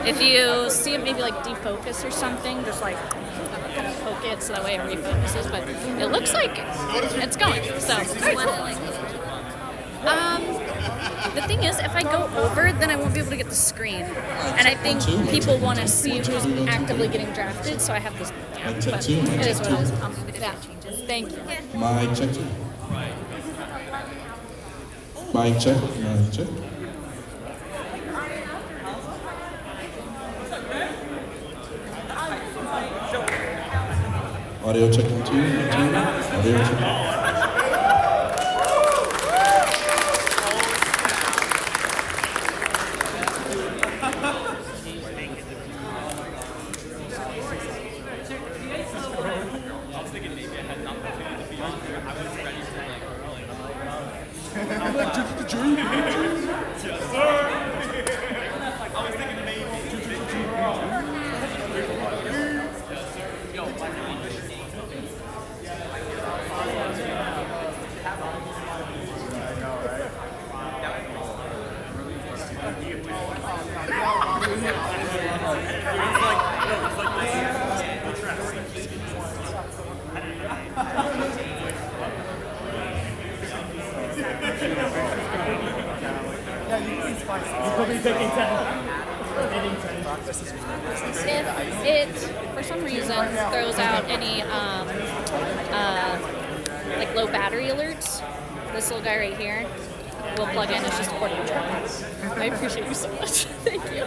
If you see it maybe like defocus or something, just like kind of poke it so that way it refocuses. But it looks like it's going. So. The thing is, if I go over, then I won't be able to get the screen. And I think people want to see who's actively getting drafted, so I have this. Yeah, but it is what it is. That changes. Thank you. Mic check. Mic check. Mic check. Audio check 1, 2. Audio check. If it, for some reason, throws out any like low battery alerts, this little guy right here will plug in. It's just a portable charger. I appreciate you so much. Thank you.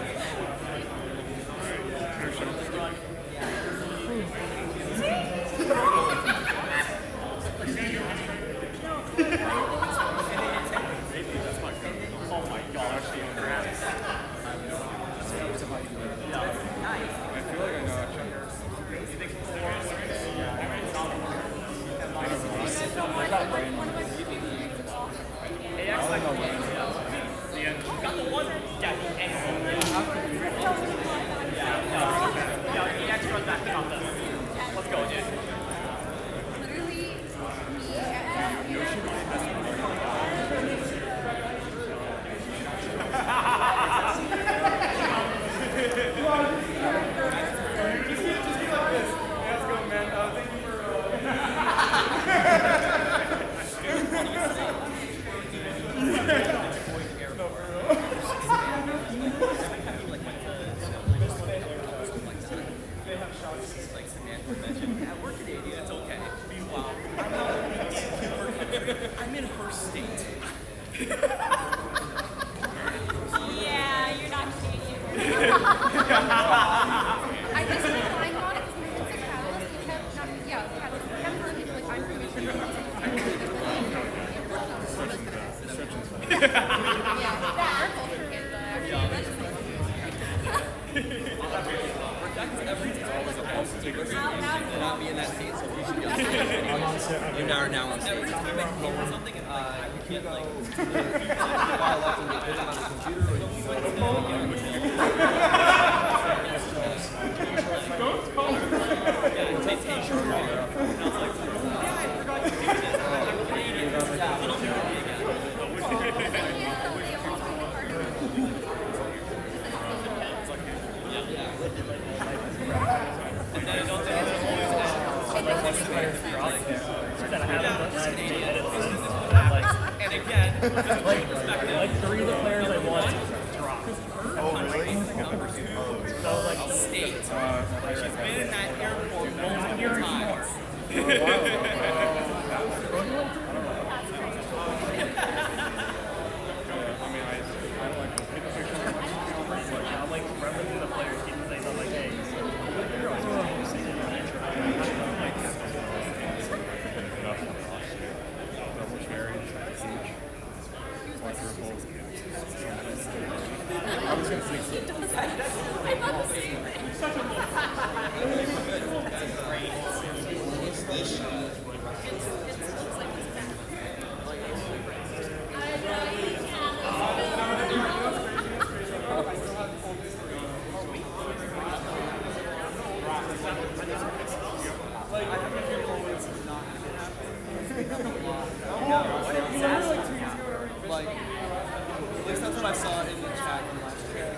Like, at least that's what I saw in the chat from last year.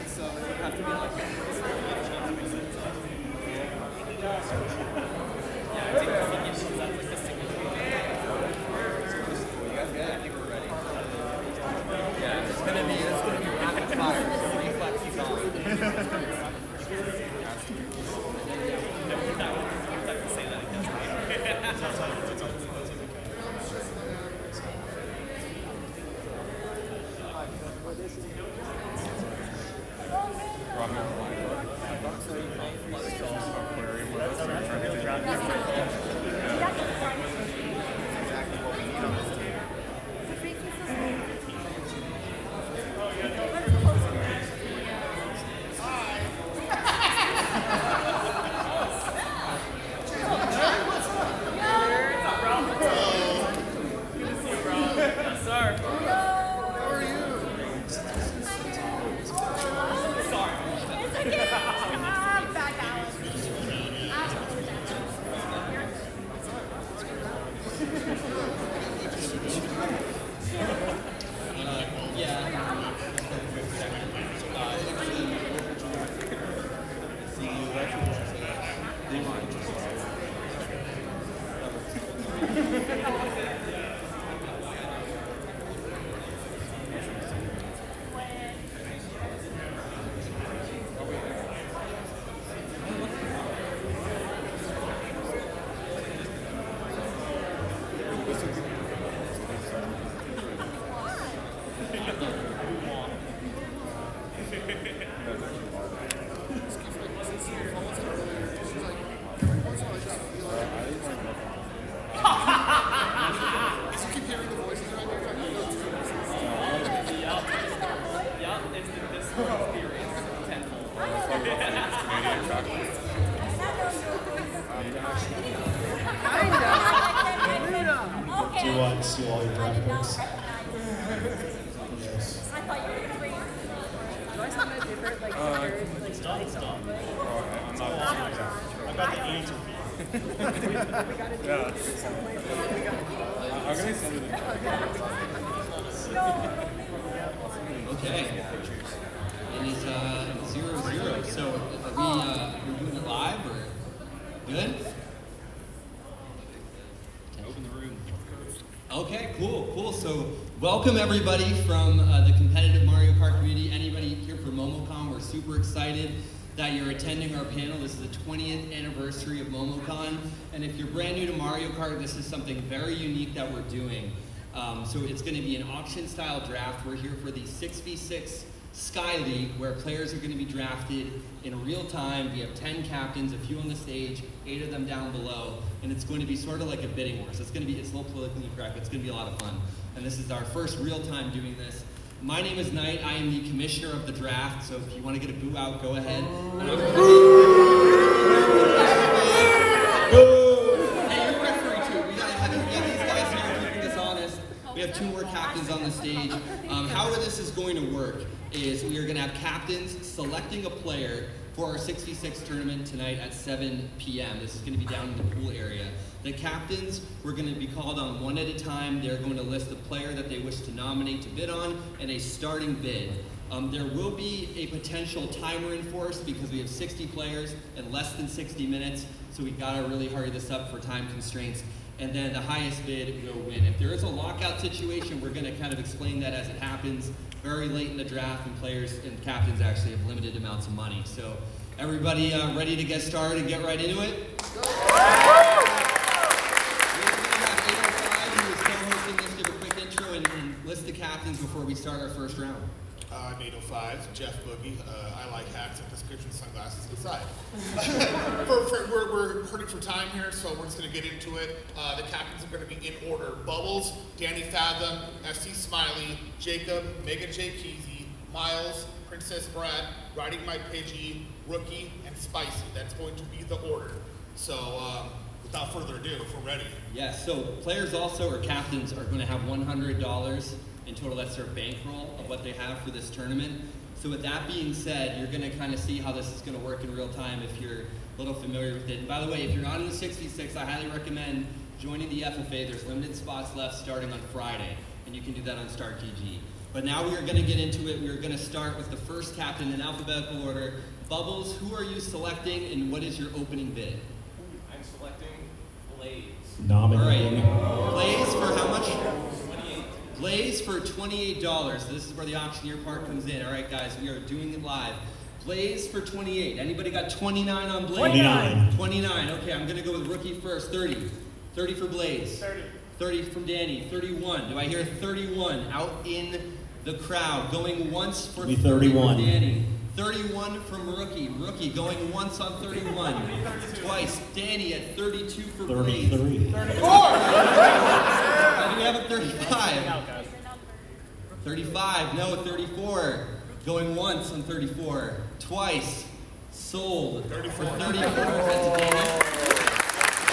So it would have to be Do you want to see all your draft picks? Yes. Do I sound different? Like, stop. I'm not. I got the age of yeah. I'm gonna send you the. Okay. It is 0-0. So are we doing it live or good? Open the room. Okay, cool. So welcome everybody from the competitive Mario Kart community. Anybody here for Momocon? We're super excited that you're attending our panel. This is the 20th anniversary of Momocon. And if you're brand new to Mario Kart, this is something very unique that we're doing. So it's going to be an auction style draft. We're here for the 6v6 Sky League, where players are going to be drafted in real time. We have 10 captains, a few on the stage, 8 of them down below, and it's going to be sort of like a bidding war. So it's a little politically correct, but it's going to be a lot of fun. And this is our first real time doing this. My name is Knight. I am the commissioner of the draft, so if you want to get a boo out, go ahead. And I'm Hey, you're referee too. We got these guys here keeping this honest. We have 2 more captains on the stage. How this is going to work is we are going to have captains selecting a player for our 6v6 tournament tonight at 7 p.m. This is going to be down in the pool area. The captains, we're going to be called on one at a time. They're going to list the player that they wish to nominate to bid on and a starting bid. There will be a potential timer enforced because we have 60 players in less than 60 minutes, so we've got to really hurry this up for time constraints. And then the highest bid will win. If there is a lockout situation, we're going to kind of explain that as it happens very late in the draft, and players and captains actually have limited amounts of money. So everybody ready to get started and get right into it? We're going to have 805 who is co-hosting this, give a quick intro and list the captains before we start our first round. I'm 805, Jeff Boogie. I like hats and prescription sunglasses aside. We're hurting for time here, so we're just going to get into it. The captains are going to be in order. Bubbles, Danny Fathom, FCSmiley, Jacob, MegaJkeezy, Myles, Princess Brat, Ridingmypidgey, Rookie, and Spicy. That's going to be the order. So without further ado, if we're ready. Yes, so players also, or captains, are going to have $100 in total. That's their bankroll of what they have for this tournament. So with that being said, you're going to kind of see how this is going to work in real time if you're a little familiar with it. And by the way, if you're not in the 6v6, I highly recommend joining the FFA. There's limited spots left starting on Friday, and you can do that on StartGG. But now we are going to get into it. We're going to start with the first captain in alphabetical order. Bubbles, who are you selecting, and what is your opening bid? I'm selecting Nominating. Blaze for how much? Blaze for $28. This is where the auctioneer part comes in. All right, guys, we are doing it live. Blaze for 28. Anybody got 29 on Blaze? 29. 29. Okay, I'm going to go with rookie first. 30. 30 for Blaze. 30. 30 from Danny. 31. Do I hear 31 out in the crowd? Going once for 30 31. from Danny. 31 from Rookie. Rookie going once on 31. Twice. Danny at 32 for Blaze. 33. 34! Do we have a 35? 35. No, 34. Going once on 34. Twice. Sold. 34. For 34. That's Danny.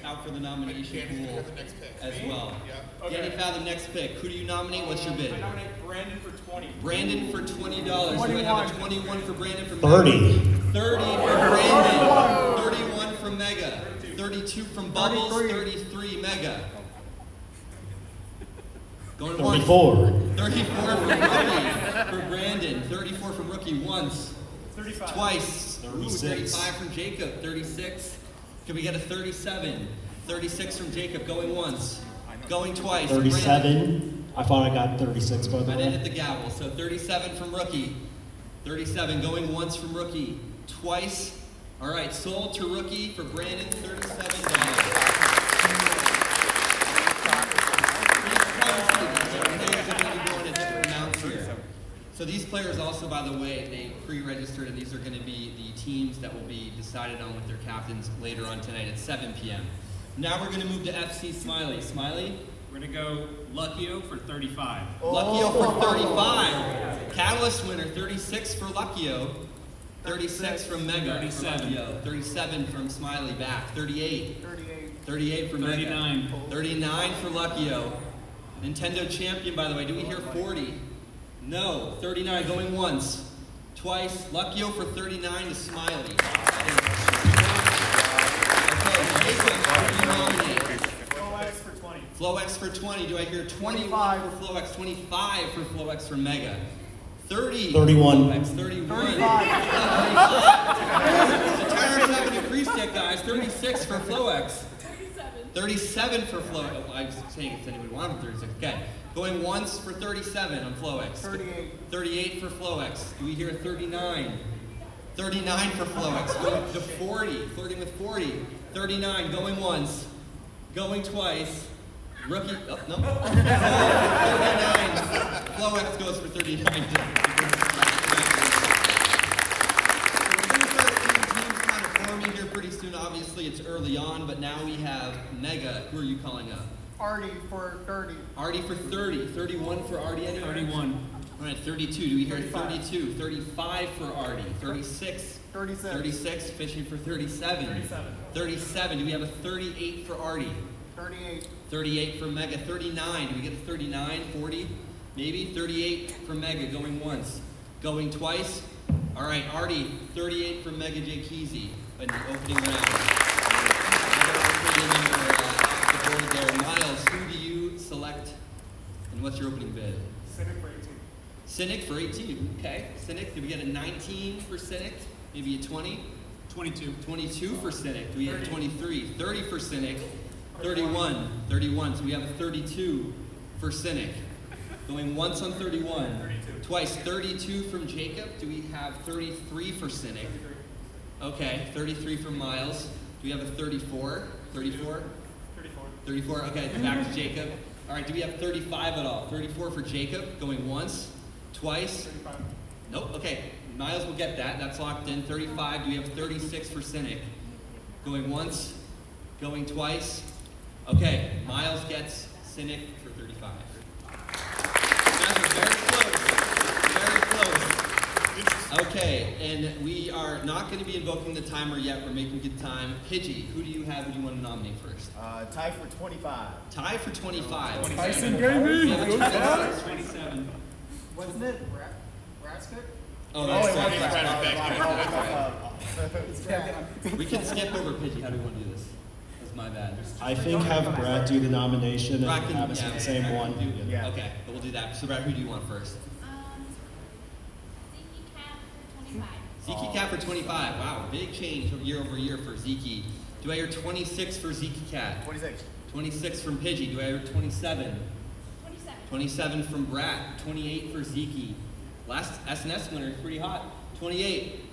Out for the nomination pool as well. Danny Fathom, next pick. Who do you nominate? What's your bid? I nominate Brandon for 20. Brandon for $20. Do I have a 21 for Brandon from 30. 30 for Brandon. 31 from Mega. 32 from Bubbles. 33 Mega. Going once. 34. 34 from Rookie for Brandon. 34 from Rookie once. 35. Twice. 36. 35 from Jacob. 36. Can we get a 37? 36 from Jacob. Going once. Going twice. 37. I thought I got 36 by the I didn't hit way. the gavel. So 37 from Rookie. 37 going once from Rookie. Twice. All right, sold to Rookie for Brandon, $37. So these players also, by the way, they pre-registered, and these are going to be the teams that will be decided on with their captains later on tonight at 7 p.m. Now we're going to move to FCSmiley. Smiley? We're going to go Luckyo for 35. Luckyo for 35. Catalyst winner, 36 for Luckyo. 36 from Mega. 37. For Luckyo. 37 from Smiley back. 38. 38 for Mega. 39. 39 for Luckyo. Nintendo champion, by the way. Do we hear 40? No. 39 going once. Twice. Luckyo for 39 to Smiley. Okay, Jacob, who do you nominate? FlowX for 20. FlowX for 20. Do I hear 21 for FlowX? 25 for FlowX for Mega. 30. 31. FlowX, 31. The tires haven't increased yet, guys. 36 for FlowX. 37 for FlowX. Oh, I was saying if anybody wanted 36. Okay. Going once for 37 on FlowX. 38. 38 for FlowX. Do we hear 39? 39 for FlowX. Going to 40. Flirting with 40. 39. Going once. Going twice. Rookie. Oh, no. 39. FlowX goes for 39. We're going to start seeing teams kind of forming here pretty soon. Obviously, it's early on, but now we have Mega. Who are you calling up? Artie for 30. Artie for 30. 31 for Artie anyway? 31. All right, 32. Do we hear 32? 35 for Artie. 36. 36. 36. Fishing for 37. 37. Do we have a 38 for Artie? 38. 38 for Mega. 39. Do we get a 39? 40? Maybe? 38 for Mega. Going once. Going twice. All right, Artie. 38 for MegaJkeezy in the opening round. There. Miles, who do you select and what's your opening bid? Cynic for 18. Cynic for 18. Okay. Cynic, did we get a 19 for Cynic? Maybe a 20? 22. 22 for Cynic. Do we have 23? 30 for Cynic. 31. 31. So we have a 32 for Cynic. Going once on 31. 32. Twice. 32 from Jacob. Do we have 33 for Cynic? Okay. 33 from Miles. Do we have a 34? 34? 34, okay, back to Jacob. All right, do we have 35 at all? 34 for Jacob, going once, twice. 35. Nope, okay, Miles will get that, that's locked in. 35, do we have 36 for Cynic? Going once, going twice. Okay, Miles gets Cynic for 35. Guys are very close, very close. Okay, and we are not going to be invoking the timer yet, we're making good time. Pidgey, who do you have, who do you want to nominate first? Tie for 25. Tie for 25. Tyson We have a 26. 27. Wasn't it Brat's pick? Oh, that's Brat right. We can skip over Pidgey. How do we want to do this? That's my bad. I think have Brad do the nomination and Brat can- have us yeah, the same Brat one. can do- Yeah. Okay, but we'll do that. So, Brad, who do you want first? Cat for Zeke Cat for 25. Wow, big change year over year for Zeke. Do I hear 26 for Zeke Cat? 26. 26 from Pidgey. Do I hear 27? 27 from Brat. 28 for Zeke. Last SNS winner, pretty hot. 28.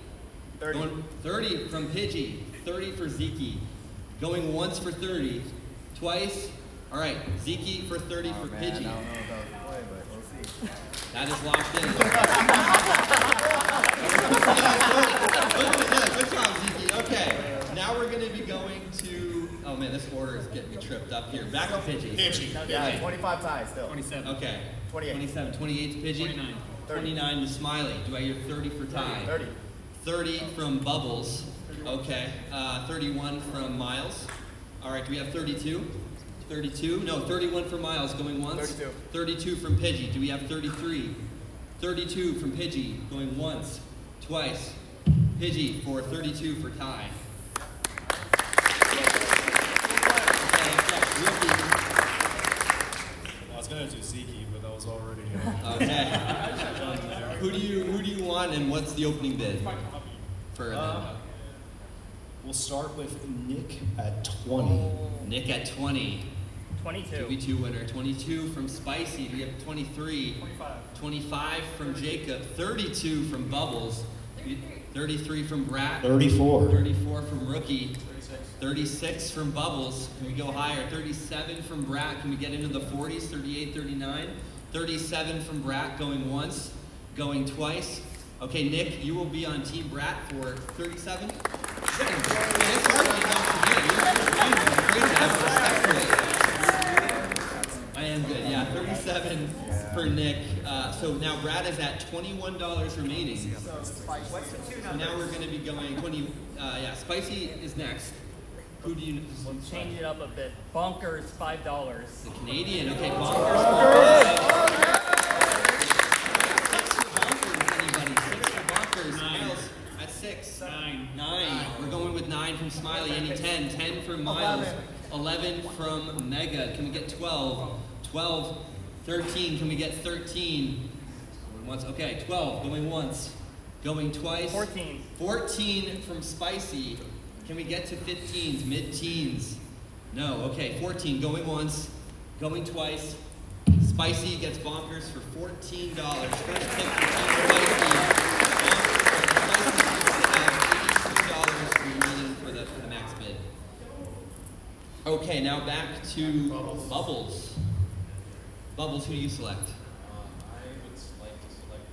30. Going 30 from Pidgey. 30 for Zeke. Going once for 30. Twice. All right, Zeke for 30 for Man, I Pidgey. don't know if that was the play, but we'll see. That is locked in. Good job, Zeke. Okay, now we're going to be going to. Oh man, this order is getting me tripped up here. Back to Pidgey. Pidgey. Yeah, 25 ties still. 27. Okay. 28. 27. 28 to Pidgey. 29. 29 to Smiley. Do I hear 30 for Ty? 30. 30 from Bubbles. Okay. 31 from Miles. All right. Do we have 32? 32? No, 31 for Miles going once. 32. 32 from Pidgey. Do we have 33? 32 from Pidgey going once, twice. Pidgey for 32 for Ty. I was gonna do Zeke, but that was already. Okay. Who do you want, and what's the opening bid for that? We'll start with Nick at 20. Nick at 20. 22. 2v2 winner. 22 from Spicy. We have 23. 25 from Jacob. 32 from Bubbles. 33 from Brat. 34. 34 from Rookie. 36 from Bubbles. Can we go higher? 37 from Brat. Can we get into the 40s? 38, 39. 37 from Brat going once, going twice. Okay, Nick, you will be on Team Brat for 37. I am good, yeah. 37 for Nick. So now Brad is at $21 remaining. So now we're going to be going 20. Yeah, Spicy is next. Who do you? We'll change it up a bit. Bonkers, $5. The Canadian. Okay, Bonkers. 6 for Bonkers. Anybody? 6 for Bonkers. Miles at 6. 9. We're going with 9 from Smiley. Any 10? 10 from Miles. 11 from Mega. Can we get 12? 12. 13. Can we get 13? Once. Okay, 12. Going once. Going twice. 14. 14 from Spicy. Can we get to 15s, mid-teens? No. Okay, 14. Going once. Going twice. Spicy gets Bonkers for $14. First pick for Spicy remaining for the max bid. Okay, now back to Bubbles. Bubbles, who do you select? I would like to select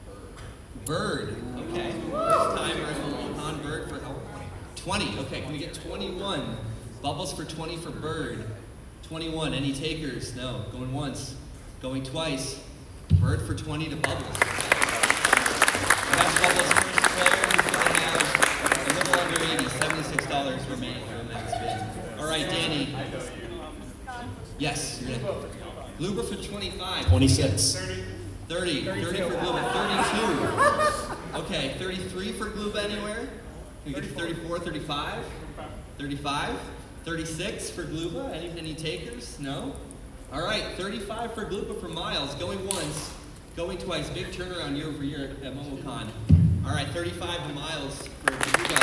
Bird. Bird. Okay. First time on Bird for how? 20. Okay, can we get 21? Bubbles for 20 for Bird. 21. Any takers? No. Going once. Going twice. Bird for 20 to Bubbles. That's Bubbles' first player. He's going to have a little under 80. $76 remaining for the max bid. All right, Danny. Yes. Luber for 25. 26. 30 for Gluba. 32. Okay, 33 for Gluba anywhere? Can we get to 34, 35? 35? 36 for Gluba? Any takers? No? All right, 35 for Gluba for Miles. Going once, going twice. Big turnaround year over year at Momocon. All right, 35 to Miles for Gluba.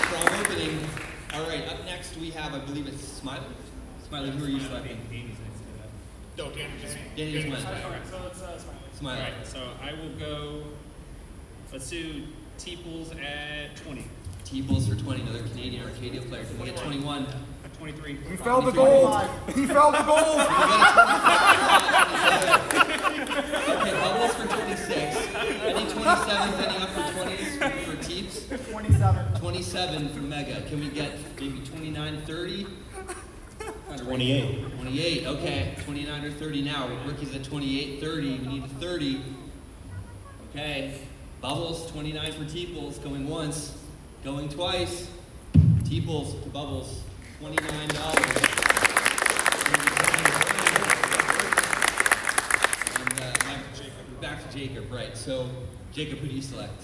Strong opening. All right, up next we have, I believe it's Smiley. Smiley, who are you selecting? Danny's next to that. No, Danny just. Danny's Danny. Smiley. Alright, so it's Smiley. Alright, so I will go, let's do T-Pools at 20. T-Bulls for 20, another Canadian Arcadia player. Can we get 21? At 23. He fell the gold! He fell the gold! Okay, Bubbles for 26. Any 27s, any upper 20s for Teeps? 27. 27 for Mega. Can we get maybe 29, 30? 28. 28, okay. 29 or 30 now. Rookie's at 28, 30. We need a 30. Okay. Bubbles, 29 for T-Bulls. Going once. Going twice. T-Bulls to Bubbles. $29. And back to Jacob, right. So, Jacob, who do you select?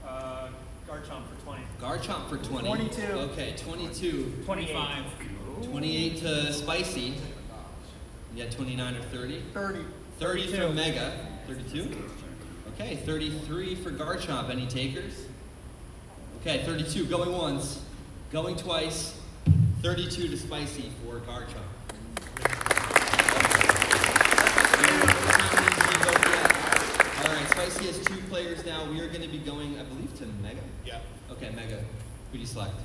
Garchomp for 20. Garchomp for 20. 22. Okay, 22. 25. 28 to Spicy. You got 29 or 30? 30. 30 from Mega. 32? Okay, 33 for Garchomp. Any takers? Okay, 32 going once, going twice. 32 to Spicy for Garchomp. All right, Spicy has 2 players now. We are going to be going, I believe, to Mega. Yeah. Okay, Mega. Who do you select?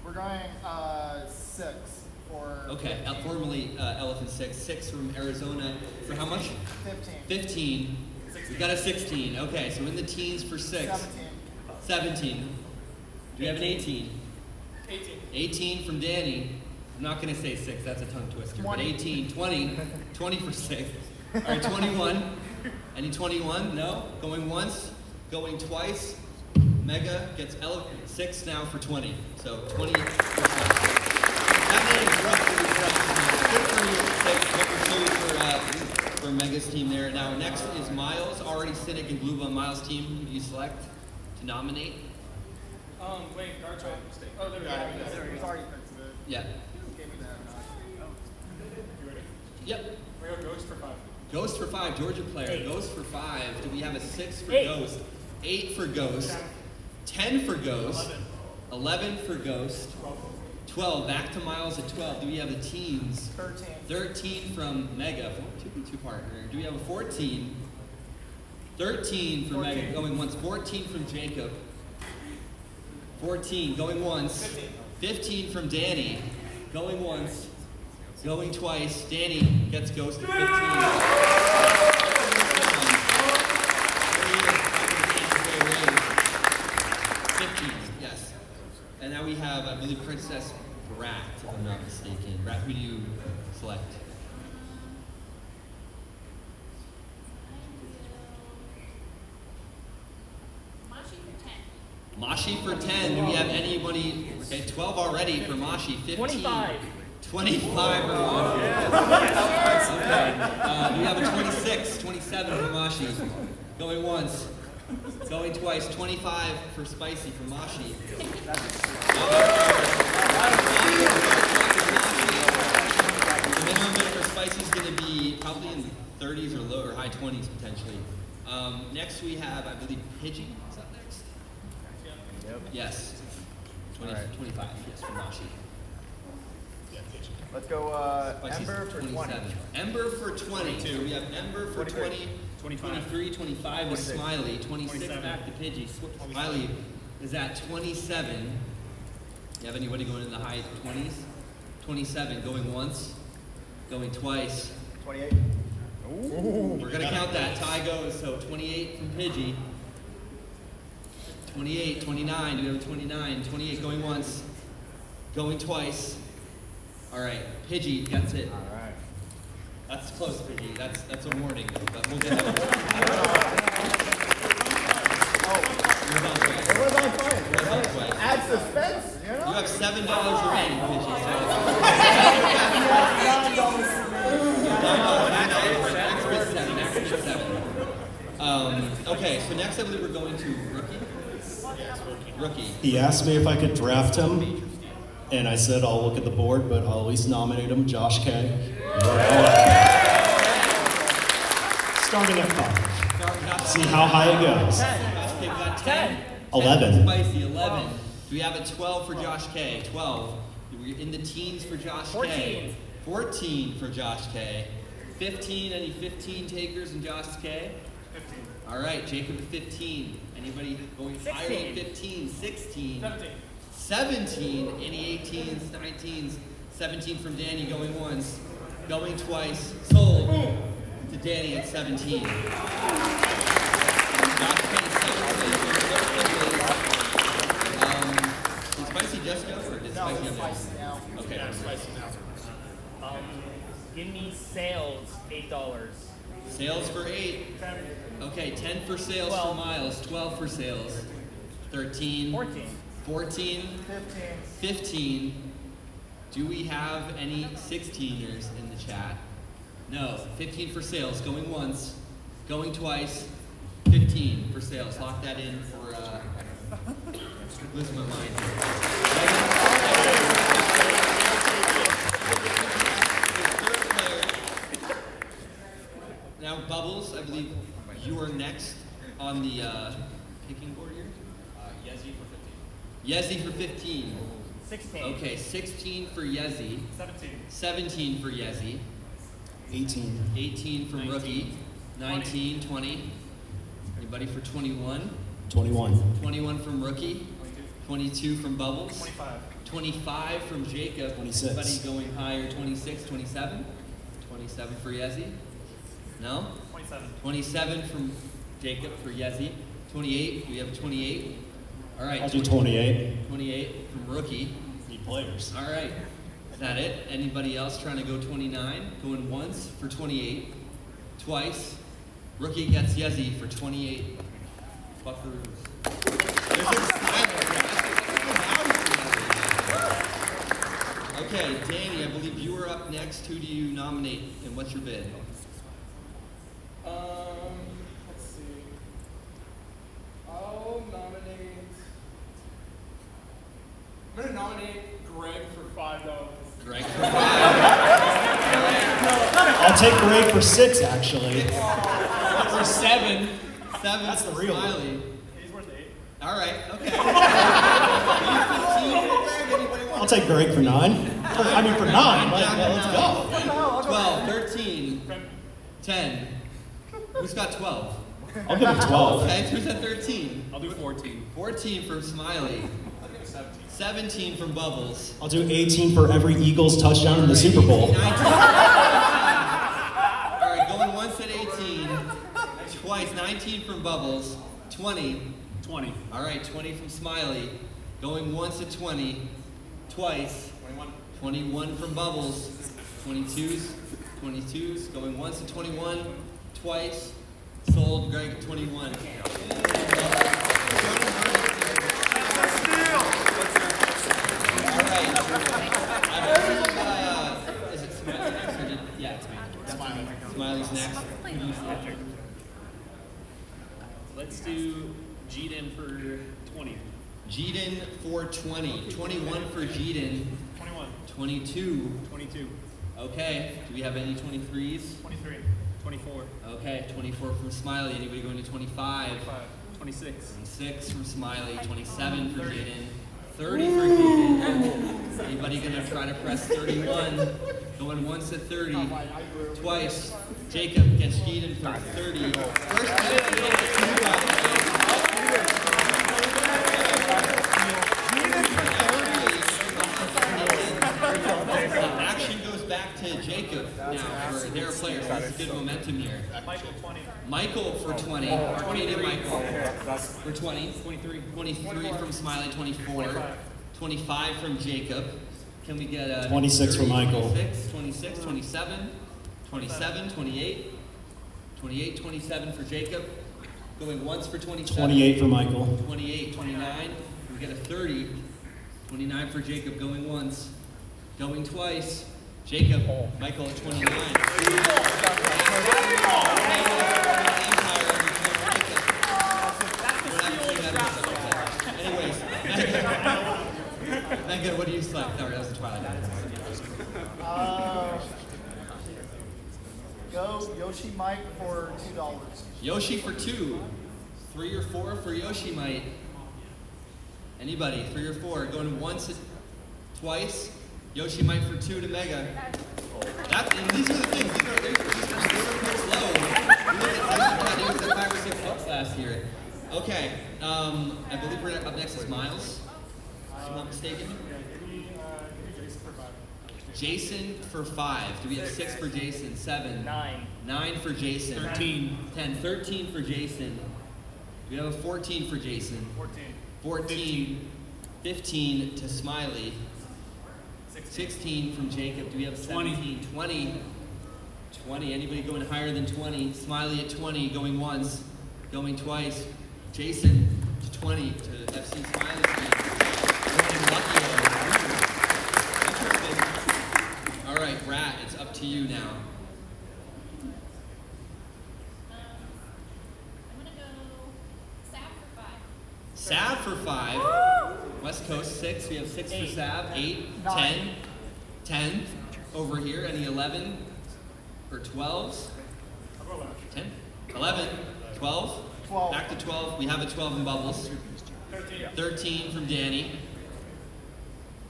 We're going 6 for. Okay, formerly Elephant 6. 6 from Arizona for how much? 15. 15. We got a 16. Okay, so in the teens for 6. 17. 17. Do we have an 18? 18. 18 from Danny. I'm not going to say 6. That's a tongue twister. 20. But 18. 20. 20 for 6. All right, 21. Any 21? No? Going once? Going twice? Mega gets 6 now for 20. So 20 for 6. That is roughly for Mega's team there. Now next is Myles. Already Cynic and Glue on Myles' team. Who do you select to nominate? Wait, Garchomp. Oh, there we go. He's already fixed it. Yeah. Gave me that. You ready? Yep. We go Ghost for 5. Ghost for 5, Georgia player. 8. Ghost for 5. Do we have a 6 for 8. Ghost? 8 for Ghost. 10 for Ghost. 11 for Ghost. 12. Back to Myles at 12. Do we have a teens? 13. 13 from Mega. 2v2 partner. Do we have a 14? 13 for Mega. Going once. 14 from Jacob. 14. Going once. 15 from Danny. Going once. Going twice. Danny gets Ghost at 15. 15, yes. And now we have, I believe, Princess Brat, if I'm not mistaken. Brat, who do you select? Mashi for 10. Do we have anybody? Okay, 12 already for Mashi. 15. 25. 25 for Mashi. Okay. Do we have a 26, 27 for Mashi? Going once. Going twice. 25 for Spicy for Mashi. The minimum bid for Spicy is going to be probably in the 30s or low or high 20s potentially. Next we have, I believe, Pidgey. Is that next? Yes. 20, 25, yes, for Mashi. Let's go Spicy's Ember for 20. 27. Ember for 20. So we have Ember for 20, 23, 25 with 26. Smiley, 26 27. back to Pidgey. Smiley is at 27. You have anybody going in the high 20s? 27, going once, going twice. 28. We're going to count that. Tie goes, so 28 from Pidgey. 28, 29, do we have a 29? 28 going once, going twice. All right, Pidgey gets it. All right. That's close, Pidgey. That's a warning, but we'll get that. You're about to It was on fire. You're about to Add suspense, you You know? have $7 remaining, Pidgey. Okay, so next I believe we're going to Rookie. Rookie. He asked me if I could draft him, and I said I'll look at the board, but I'll at least nominate him, Josh K. Starting at 5. See how high it goes. Josh K got 10. 11. Spicy, 11. Do we have a 12 for Josh K? 12. We're in the teens for Josh K. 14 for Josh K. 15, any 15 takers in Josh K? 15. All right, Jacob at 15. Anybody going higher than 15? 16. 17. 17, any 18s, 19s. 17 from Danny going once, going twice. Sold to Danny at 17. Josh K, 17. Did Spicy just go, or did Spicy have Spicy now. Okay. Yeah, Spicy now. Give me sales, $8. Sales for 8. Okay, 10 for sales 12. for Myles, 12 for sales. 13. 14. 14. 15. Do we have any 16ers in the chat? No. 15 for sales, going once, going twice. 15 for sales. Lock that in for losing my mind. Now, Bubbles, I believe you are next on the picking board here. Yezi for 15. Yezi for 15. 16. Okay, 16 for Yezi. 17. 17 for Yezi. 18. 18 from 19. Rookie. 19, 20. Anybody for 21? 21. 21 from Rookie. 22 from Bubbles. 25. 25 from Jacob. 26. Anybody going higher? 26, 27? 27 for Yezi? No? 27. 27 from Jacob for Yezi. 28, we have 28. All right. I'll do 28. 28 from Rookie. Need players. All right. Is that it? Anybody else trying to go 29? Going once for 28. Twice. Rookie gets Yezi for 28. Buckaroos. Okay, Danny, I believe you are up next. Who do you nominate and what's your bid? Let's see. I'll nominate. I'm gonna nominate Greg for $5. Greg. I'll take Greg for 6, actually. For 7. 7. That's the real one. Smiley. He's worth 8. All right. Okay. 15 for Greg. Anybody want? I'll take Greg for 9. I mean, for 9. Let's go. 12, 13, 10. Who's got 12? I'll give him 12. Okay, who's at 13? I'll do 14. 14 from Smiley. 17 from Bubbles. I'll do 18 for every Eagles touchdown in the Super Bowl. 19. All right, going once at 18. Twice, 19 from Bubbles. 20. 20. All right, 20 from Smiley. Going once at 20. Twice. 21 from Bubbles. 22s. Going once at 21. Twice. Sold Greg at 21. All right. I believe, is it Smiley next? Or yeah, it's me. Smiley's next. Let's do Jeeden for 20. Jeeden for 20. 21 for Jeeden. 21. 22. 22. Okay. Do we have any 23s? 23. 24. Okay. 24 from Smiley. Anybody going to 25? 26. 26 from Smiley. 27 for Jeeden. 30 for Jeeden. Anybody gonna try to press 31? Going once at 30. Twice. Jacob gets Jeeden for 30. Action goes back to Jacob now for their players. This is good momentum here. Michael 20. Michael for 20. 20 to Michael for 20. 23. 23 from Smiley. 24. 25 from Jacob. Can we get a 26 for Michael. 26, 27, 27, 28, 28, 27 for Jacob. Going once for 27. 28 for Michael. 28, 29. We get a 30. 29 for Jacob going once. Going twice. Jacob, Michael at 29. Anyways, Megan, what do you select? Sorry, that was the Twilight. Go Yoshi Mike for $2. Yoshi for 2. 3 or 4 for Yoshi might. Anybody? 3 or 4. Going once, twice. Yoshi might for 2 to Mega. These are the things. These are slow. He was at 5 or 6 bucks last year. Okay. I believe we're up next is Myles. If I'm not mistaken. Jason for 5. Do we have 6 for Jason? 7. 9. 9 for Jason. 13. 10. 13 for Jason. Do we have a 14 for Jason? 14. 14. 15 to Smiley. 16 from Jacob. Do we have 17? 20. 20. Anybody going higher than 20? Smiley at 20, going once, going twice. Jason to 20 to FCSmiley. All right, Brat, it's up to you now. I'm gonna go Sav Sav for 5. for 5. West Coast 6. We have 6 for Sav. 8, 10, 10 over here. Any 11 or 12s? I'll go left. 11, 12, 12. back to 12. We have a 12 in bubbles. 13 from Danny.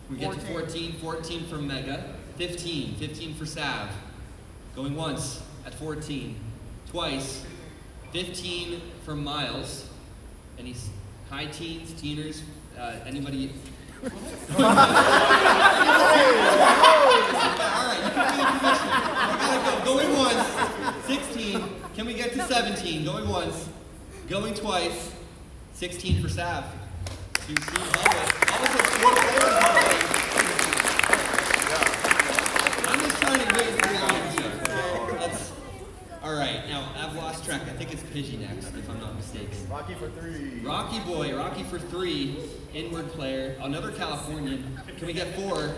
We get to 14, 14 from Mega. 15, 15 for Sav. Going once at 14, twice. 15 from Myles. Any high teens, teeners, anybody? All right, you can do the commission. We gotta go. Going once, 16. Can we get to 17? Going once, going twice. 16 for Sav. You see Bubbles has 4 players already. I'm just trying to raise the volume here. Okay? Let's. All right, now I've lost track. I think it's Pidgey next, if I'm not mistaken. Rocky for 3. Rocky boy, Rocky for 3. Inward player, another Californian. Can we get 4?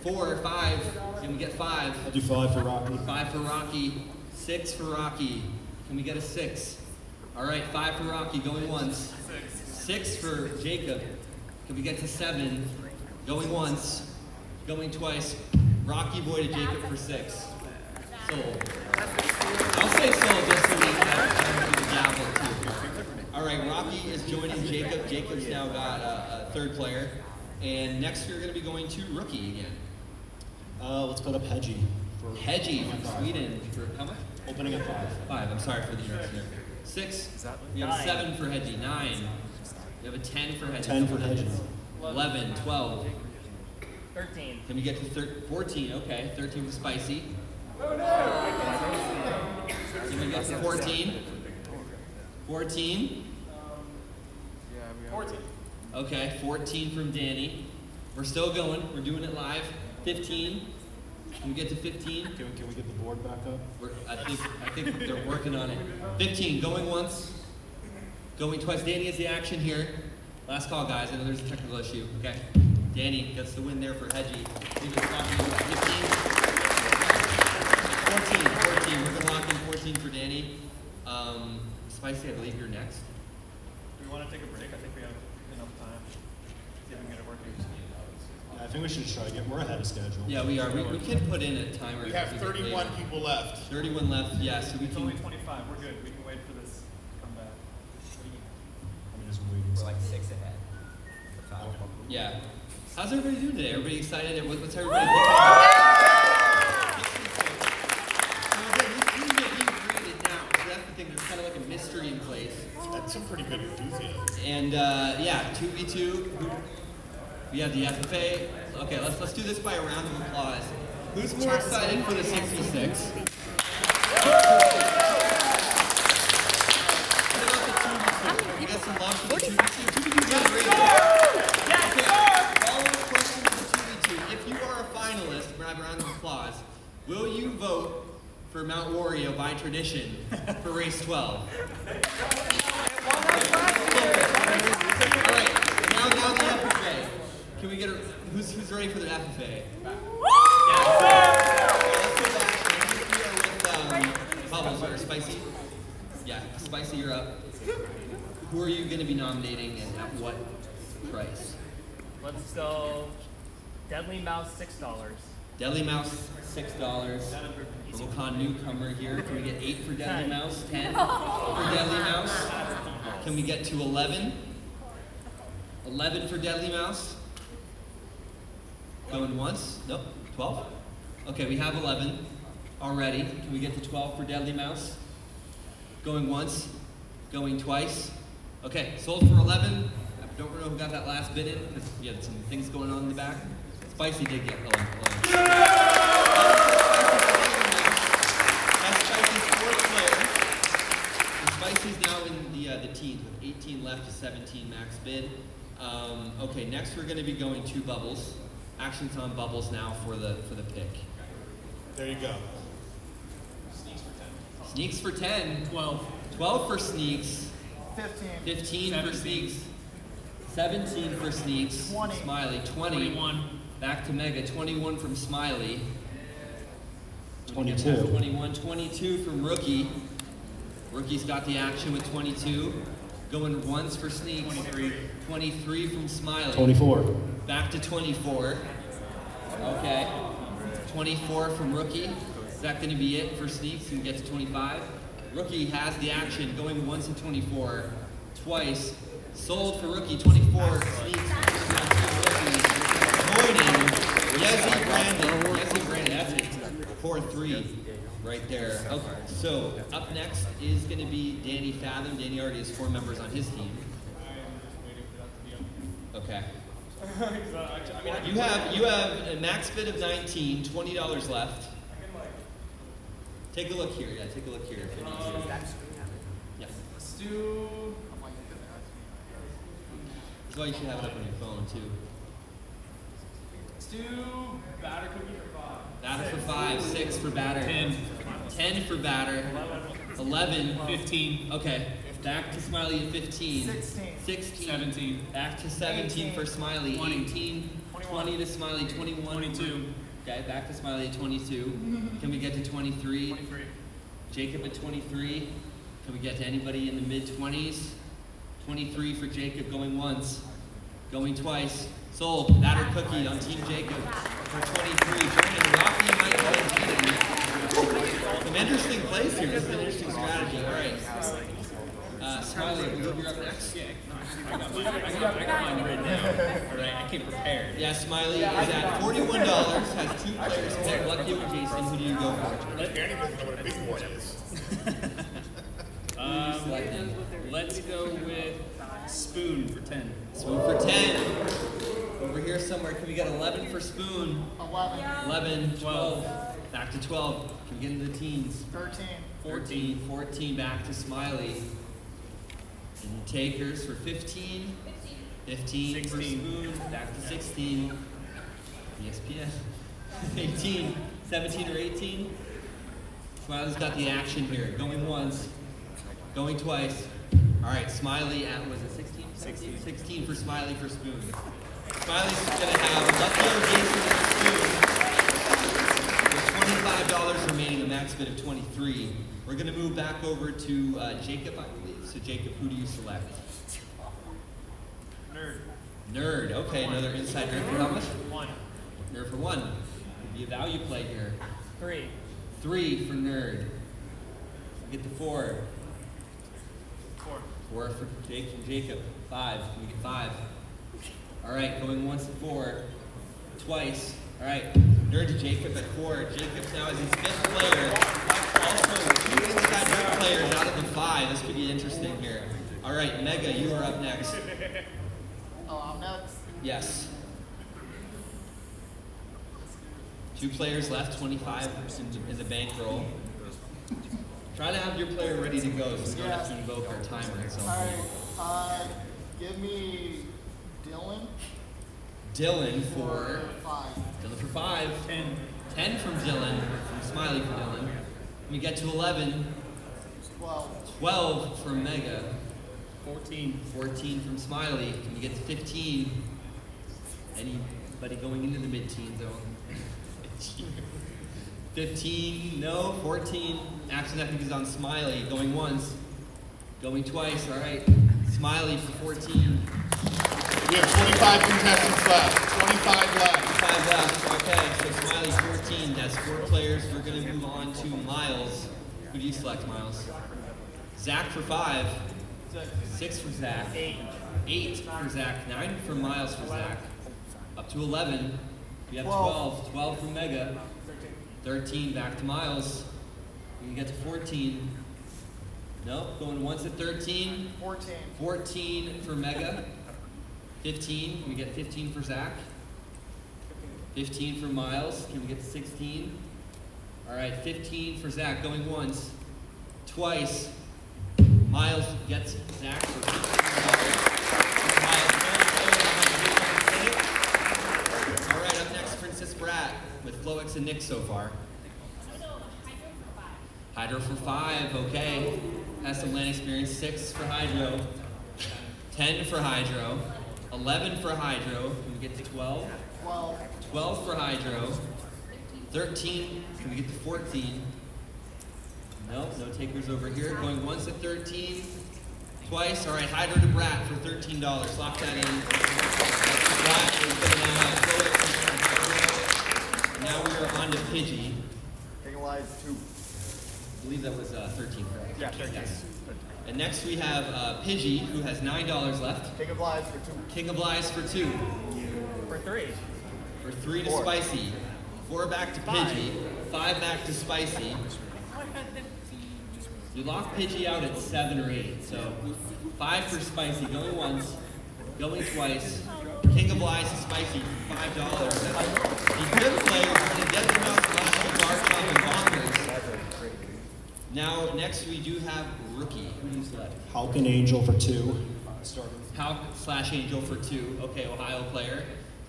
4, 5. Can we get 5? I'll do 5 for Rocky. 5 for Rocky. 6 for Rocky. Can we get a 6? All right, 5 for Rocky, going once. 6 for Jacob. Can we get to 7? Going once. Going twice. Rocky boy to Jacob for 6. Sold. I'll say sold just so we have the gavel too. All right, Rocky is joining Jacob. Jacob's now got a 3rd player. And next we're going to be going to Rookie again. Let's put up Hedgie. Hedgie from Sweden for how much? Opening at 5. 5. I'm sorry for the interruption there. 6. We have a 7 for Hedgie. 9. We have a 10 for Hedgie. 10 for Hedgie. 11, 12. 13. Can we get to 14? Okay, 13 for Spicy. Can we get to 14? 14? 14. Okay, 14 from Danny. We're still going. We're doing it live. 15. Can we get to 15? Can we get the board back up? I think they're working on it. 15. Going once. Going twice. Danny has the action here. Last call, guys. I know there's a technical issue. Okay. Danny gets the win there for Hedgie. We've been talking about 15. 14. We're going to lock in 14 for Danny. Spicy, I believe you're next. Do we want to take a break? I think we have enough time. See if we can get it working. I think we should try to get more ahead of schedule. Yeah, we are. We can put in a timer. We have if get 31 later. people left. 31 left, yeah, so we It's can. only 25. We're good. We can wait for this to come back. I'm just waiting. We're like 6 ahead. For time. Yeah. How's everybody doing today? Everybody excited? What's everybody thinking? There's kind of like a mystery in place. That's some pretty good enthusiasm. And yeah, 2v2. We have the FFA. Okay, let's do this by a round of applause. Who's more excited for the 6v6? What about the 2v2? You got some love for the 2v2? 2v2 got a great Okay, follow-up question for the 2v2. If you are a finalist, we're having a round of applause. Will you vote for Mount Wario by tradition for race 12? All right, now down the FFA. Can we get who's ready for the FFA? Yes, sir! Let's go back. I think we are with Bubbles or Spicy. Yeah, Spicy, you're up. Who are you going to be nominating and at what price? Let's go Deadly Mouse, $6. Deadly Mouse, $6. Momocon newcomer here. Can we get 8 for Deadly Mouse? 10 for Deadly Mouse? Can we get to 11? 11 for Deadly Mouse? Going once? Nope. 12? Okay, we have 11 already. Can we get to 12 for Deadly Mouse? Going once? Going twice? Okay, sold for 11. I don't know who got that last bid in because we had some things going on in the back. Spicy did get 11. That's Spicy's 4th player. And Spicy's now in the teens with 18 left to 17 max bid. Okay, next we're going to be going 2 bubbles. Action's on bubbles now for the pick. There you go. Sneaks for 10. 12. 12 for Sneaks. 15. 15 for Sneaks. 17 for Sneaks. 20. Smiley. 20. 21. Back to Mega. 21 from Smiley. 22. 21. 22 from Rookie. Rookie's got the action with 22. Going once for Sneaks. 23. 23 from Smiley. 24. Back to 24. Okay. 24 from Rookie. Is that going to be it for Sneaks? You can get to 25. Rookie has the action, going once and 24, twice. Sold for rookie, 24. Sneaks. Joining Yezi Brandon, that's it. 4-3 right there. Okay, so up next is going to be Danny Fathom. Danny already has 4 members on his team. Okay. You have a max bid of 19, $20 left. Take a look here. Yeah, take a look here. Yeah. Let's do. That's why you should have it up on your phone too. Let's do batter cookie for 5. Batter for 5, 6 for batter. 10 for batter. 11. 15. Okay. Back to Smiley at 15. 16. 17. Back to 17 for Smiley. 20. 18. 20 to Smiley. 21. 22. Okay, back to Smiley at 22. Can we get to 23? 23. Jacob at 23. Can we get to anybody in the mid-20s? 23 for Jacob, going once. Going twice. Sold. Batter cookie on Team Jacob for 23. Joining Rocky, Michael, and Keaton. Some interesting plays here. This is an interesting strategy. All right. Smiley, I believe you're up next. I got mine written down. All right, I came prepared. Yeah, Smiley is at $41. Has 2 players picked. Lucky or Jason, who do you go for? Danny doesn't know what a big boy is. Let's go with Spoon for 10. Spoon for 10. Over here somewhere, can we get 11 for Spoon? 11, 12. Back to 12. Can we get into the teens? 14, back to Smiley. And takers for 15. 15 for 16. Spoon. Back to 16. ESPN. 18. 17 or 18. Smiley's got the action here. Going once. Going twice. All right, Smiley at, was it 16? 16 for Smiley for Spoon. Smiley's going to have Lucky or Jason with $25 remaining, a max bid of 23. We're going to move back over to Jacob, I believe. So Jacob, who do you select? Nerd. Okay, another inside nerd for how much? 1. Nerd for 1. Could be a value play here. 3. 3 for Nerd. Get the 4. 4 for Jacob. 5. Can we get 5? All right, going once and 4. Twice. All right, Nerd to Jacob at 4. Jacob's now is his 5th player. Also, 2 inside nerd players out of the 5. This could be interesting here. All right, Mega, you are up next. Oh, I'm next. Yes. 2 players left, 25 in the bankroll. Try to have your player ready to go so we don't have to invoke our timer at some point. Alright, give me Dylan. Dylan for 5. Dylan for 5. 10. 10 from Dylan. From Smiley for Dylan. We get to 11. 12. 12 from Mega. 14. 14 from Smiley. Can we get to 15? Anybody going into the mid-teen zone? 15, no. 14. Action I think is on Smiley. Going once. Going twice. All right. Smiley for 14. We have 25 contestants left. 25 left. 5 left. Okay, so Smiley 14. That's 4 players. We're going to move on to Miles. Who do you select, Miles? Zach for 5. 6 for Zach. 8 for Zach. 9 for Miles for Zach. Up to 11. We have 12. 12 for Mega. 13. Back to Miles. We can get to 14. Nope. Going once at 13. 14. 14 for Mega. 15. Can we get 15 for Zach? 15 for Miles. Can we get to 16? All right. 15 for Zach. Going once. Twice. Miles gets Zach for $15. All right, up next, Princess Brat with Floex and Nick so far. Hydro for 5, okay. Has some land experience. 6 for Hydro. 10 for Hydro. 11 for Hydro. Can we get to 12? 12. 12 for Hydro. 13. Can we get to 14? Nope, no takers over here. Going once at 13. Twice. All right, Hydro to Brat for $13. Lock that in. Brat is going to now have Floex. Now we are on to Pidgey. Take a live 2. believe that was 13, correct? Yeah, 13. Yes. And next we have Pidgey, who has $9 left. King of Lies for 2. King of Lies for 2. For 3. For 3 to Spicy. 4 back to Pidgey. 5 back to Spicy. You lock Pidgey out at 7 or 8. So 5 for Spicy, going once, going twice. King of Lies to Spicy, $5. The good players are the Deadly Mouse, Flash, Dark and Bonkers. Now, next we do have Rookie. Who do you select? Hulk and Angel for 2. Hulk / Angel for 2. Okay, Ohio player.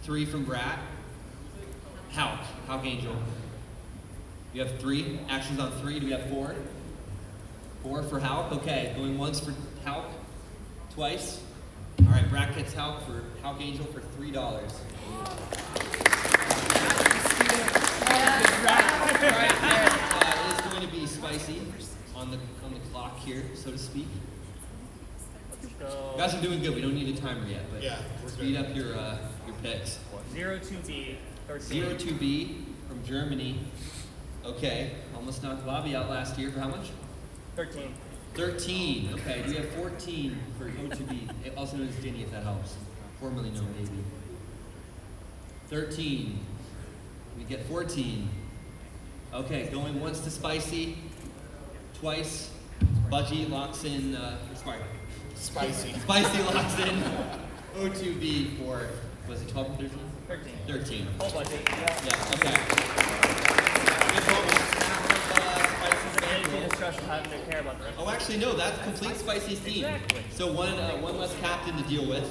3 from Brat. Hulk Angel. You have 3. Actions on 3. Do we have 4? 4 for Hulk. Okay, going once for Hulk. Twice. All right, Brat gets Hulk Angel for $3. It is going to be Spicy on the clock here, so to speak. So You guys are doing good. We don't need a timer yet, but Yeah, we're speed good. up your picks. 02B, 13. 02B from Germany. Okay, almost knocked Bobby out last year for how much? 13. 13. Okay, we have 14 for O2B, also known as Denny, if that helps. Formerly known, maybe. 13. We get 14. Okay, going once to Spicy, twice. Budgie locks in, Spicy. Spicy locks in O2B for, was it 12 and 13? 13. 13. Full budget. Yeah, okay. Good Spicy's Maybe bankroll. the stress of having to care about the rest. Oh, actually, no, that's complete Spicy's team. Exactly. So one less captain to deal with.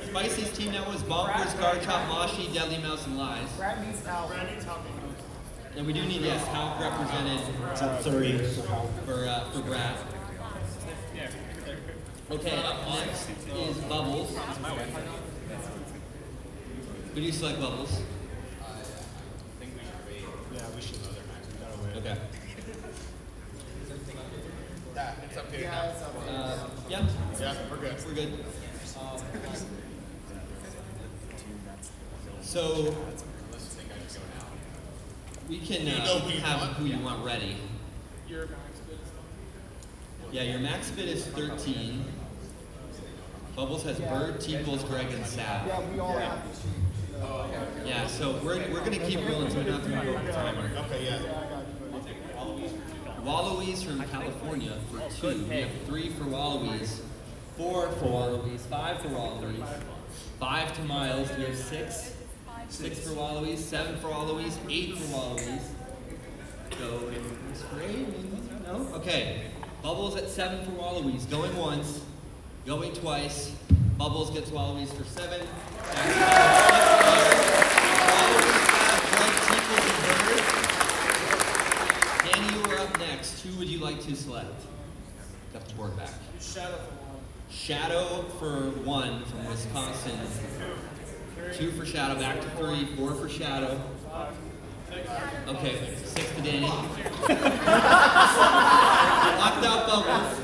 Spicy's team now is Bonkers, Garchomp, Mashi, Deadly Mouse, and Lies. Brad needs help. And we do need, yes, Hulk represented It's at 3 for Hulk. for Brat. Okay, up next is Bubbles. Who do you select, Bubbles? Yeah, we should know their max. We gotta wait. Okay. Yeah, it's up here Yeah, now. it's up. Yeah, Yeah, we're good. we're good. So we can You know who you have want? who you want ready. Yeah, your max bid is 13. Bubbles has Bird, Teeples, Greg, and Sab. Yeah, we all have to shoot. Yeah, so we're gonna keep rolling, so we don't have to go over timer. Okay, yeah. Wallabies from California for 2. We have 3 for Wallabies, 4 for Wallabies, 5 for Wallabies, 5 to Miles. We have 6. 6 for Wallabies, 7 for Wallabies, 8 for Wallabies. Going straight. No? Okay. Bubbles at 7 for Wallabies. Going once, going twice. Bubbles gets Wallabies for 7. Danny, you are up next. Who would you like to select? Got the board back. Shadow for 1 from Wisconsin. 2 for Shadow, back to 3, 4 for Shadow. Okay, 6 to Danny. Locked out Bubbles.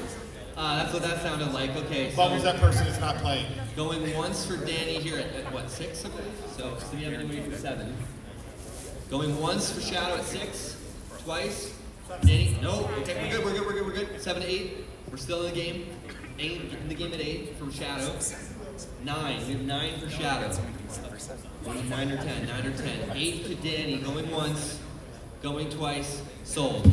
That's what that sounded like. Okay, so Bubbles, that person is not playing. going once for Danny here at what, 6, I believe? So we have anybody for 7. Going once for Shadow at 6, twice. Danny, no, okay, we're good. 7 to 8, we're still in the game. 8, in the game at 8 from Shadow. 9, we have 9 for Shadow. 9 or 10, 9 or 10. 8 to Danny, going once, going twice, sold.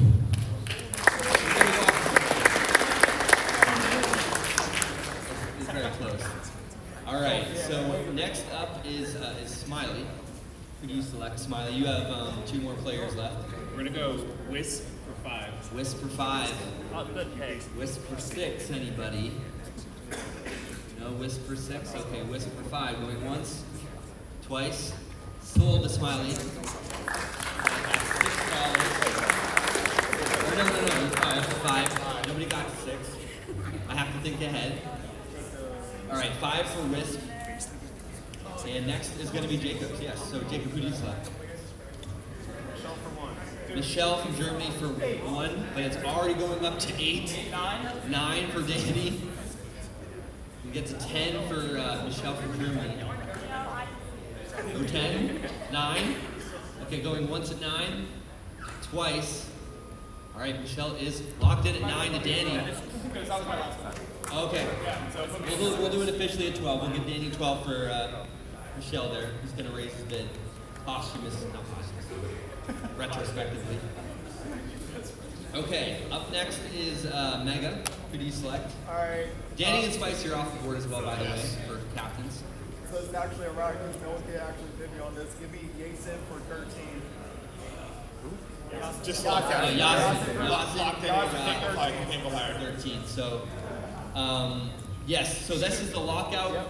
It's very close. All right, so next up is Smiley. Who do you select, Smiley? You have 2 more players left. We're gonna go Wisp for 5. Wisp for 5. Oh, good pick. Wisp for 6, anybody? No, Wisp for 6? Okay, Wisp for 5. Going once, twice. Sold to Smiley. $6. Or no, 5. Nobody got to 6. I have to think ahead. All right, 5 for Wisp. And next is going to be Jacob's. Yes, so Jacob, who do you select? Michelle from Germany for 1, but it's already going up to 8. 9 for Danny. We get to 10 for Michelle from Germany. No 10, 9. Okay, going once at 9, twice. All right, Michelle is locked in at 9 to Danny. Because that was my last time. Okay. Yeah, so We'll do it officially at 12. We'll give Danny 12 for Michelle there, who's going to raise his bid. Posthumous, not posthumous, retrospectively. Okay, up next is Mega. Who do you select? Alright. Danny and Spicy are off the board as well, by the way, for captains. So it's actually a rock. No one can actually bid me on this. Give me Yasin for 13. Just locked out. Yasin. Locked in. Can't go higher. 13. So, yes. So this is the lockout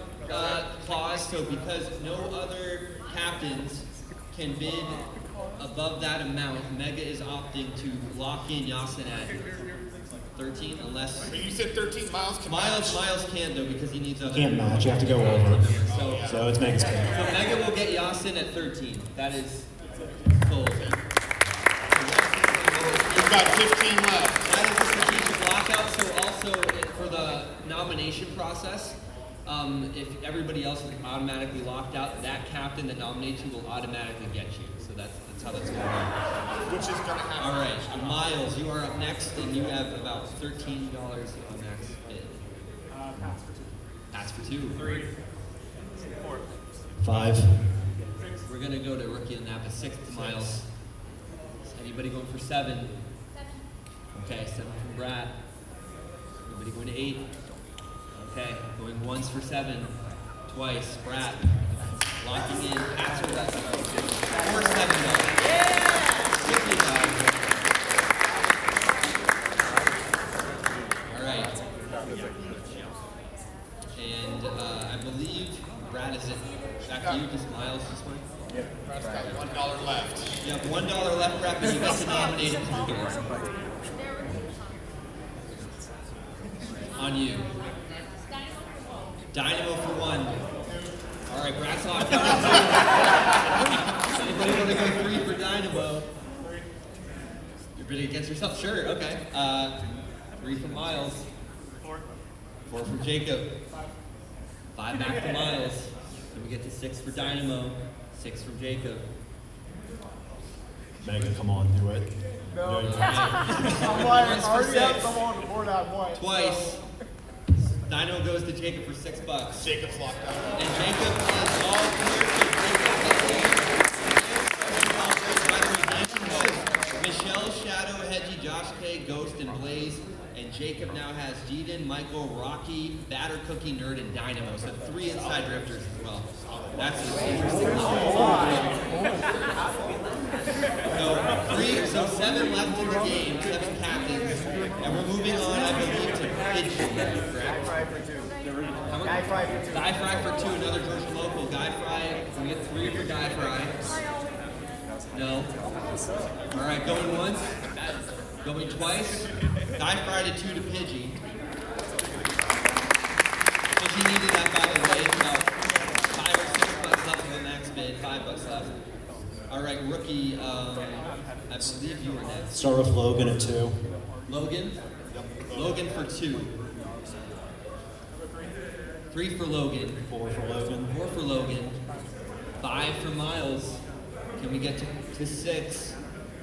clause. So because no other captains can bid above that amount, Mega is opting to lock in Yasin at 13, unless But you said 13 miles can match. Miles can't though because he needs other. Can't match, you have to go over. So, So it's Mega's pick. so Mega will get Yasin at 13. That is full. We've got 15 left. That is the strategic lockout. So also for the nomination process, if everybody else is automatically locked out, that captain that nominates you will automatically get you. So that's how that's going on. Which is going to happen. All right, Miles, you are up next, and you have about $13 on max bid. Pass for two. 3, 4. 5. We're gonna go to rookie and nap at 6 to Miles. Is anybody going for 7? Okay, 7 from Brat. Anybody going to 8? Okay, going once for 7, twice. Brat, locking in. Pass for that. For $7. All right. And I believe Brad is it. Back to you, just Miles this one. Brad's got $1 left. You have $1 left, Brad, but you get to nominate him for the On you. Dynamo for 1. All right, Brad's locked down at 2. Anybody want to go 3 for Dynamo? You're bidding against yourself? Sure, okay. 3 for Miles. 4. 4 from Jacob. 5 back to Miles. Then we get to 6 for Dynamo. 6 from Jacob. Mega, come on, do it. No. you I'm can't. like, Once I for already have 6. someone on the board I want. Twice. Dynamo goes to Jacob for $6. Jacob's locked out. And Jacob is all clear to Michelle, Shadow, Hedgie, Josh K, Ghost, and Blaze. And Jacob now has Jeeden, Michael, Rocky, Batter Cookie, Nerd, and Dynamo. So 3 inside drifters as well. That's an interesting so 7 left in the game, 7 captains. And we're moving on, I believe, to Pidgey, correct? Guy for 2. How much? Guy Fry for 2. Guy Fry for 2, another Georgia local. Guy Fry, we get 3 for Guy Fry. No. All right, going once. Going twice. Guy Fry to 2 to Pidgey. Pidgey needed that, by the way. About $5 or $6 left of the max bid. $5 left. All right, rookie. I believe you were next. Start with Logan at 2. Logan. Logan for 2. 3 for Logan. 4 for Logan. 4 for Logan. 5 for Miles. Can we get to 6?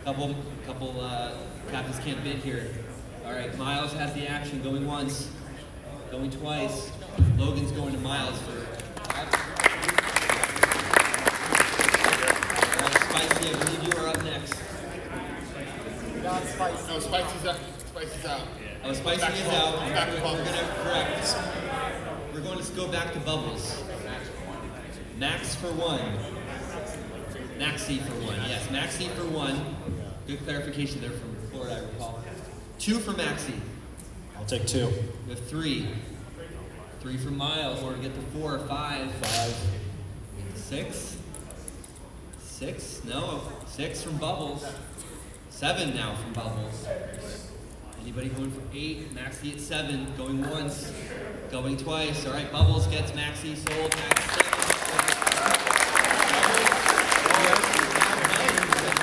Couple captains can't bid here. All right, Miles has the action. Going once. Going twice. Logan's going to Miles for 5. All right, Spicy, I believe you are up next. Not Spicy. No, Spicy's out. Spicy's out. Oh, Spicy Back to is Bubbles. out. Back to We're Bubbles. gonna correct. We're going to go back to Bubbles. Max for 1. Maxi for 1. Yes, Maxi for 1. Good clarification there from Florida, I recall. 2 for Maxi. I'll take 2. We have 3. 3 for Miles. Or to get to 4 or 5. 6. 6. No. 6 from Bubbles. 7 now from Bubbles. Anybody going for 8? Maxi at 7. Going once. Going twice. All right, Bubbles gets Maxi sold.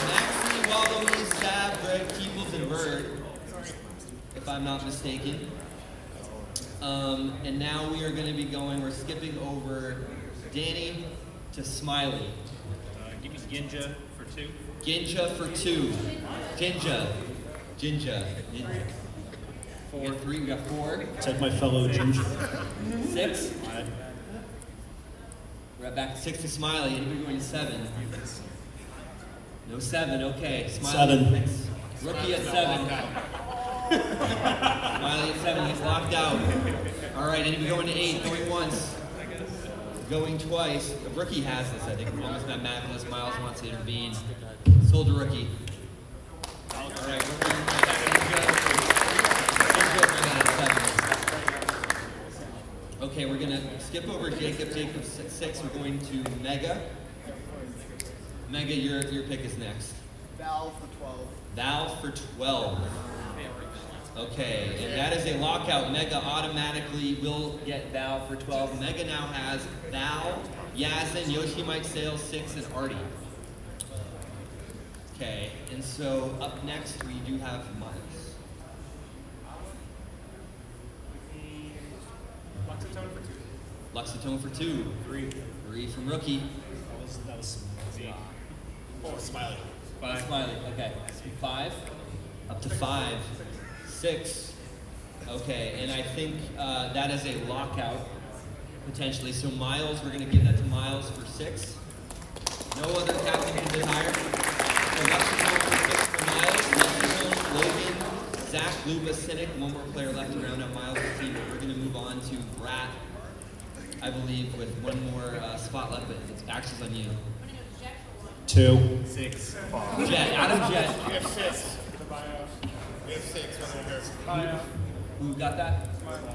Maxi Waddle, Stab, Greg, Keeples, and Bird, if I'm not mistaken. And now we are going to be we're skipping over Danny to Smiley. Give me Ginja for 2. Ginja for 2. Ginja. Jinja. We got 3, we got 4. Take my fellow ginger. 6. We're back to 6 to Smiley, and we're going to 7. No 7, okay. Smiley 7. picks Rookie at 7. Smiley at 7, he's locked out. All right, and we're going to 8, going once. Going twice. The Rookie has this, I think. Almost mathematical. Myles wants to intervene. Sold to Rookie. All right, okay, we're going to skip over Jacob. Jacob's at 6. We're going to Mega. Mega, your pick is next. Val for 12. Val for 12. Okay, and that is a lockout. Mega automatically will get Val for 12. Mega now has Val, Yazin, Yoshi Mike Sales, 6, and Artie. Okay, and so up next we do have Myles. Luxatone for 2. Luxatone for 2. 3 from Rookie. That was easy. Oh, Smiley. 5. Smiley, okay. 5. Up to 5. 6. Okay, and I think that is a lockout, potentially. So Myles, we're going to give that to Myles for 6. No other captain can desire. So Luxatone for 6 for Myles. Luxatone, Logan, Zach, Luba, Cynic. One more player left to round out Myles' team. But we're going to move on to Brat, I believe, with one more spot left, but it's actions on you. 2. 6. Jet, Adam Jet. We have 6. We have 6 over here. Who got that?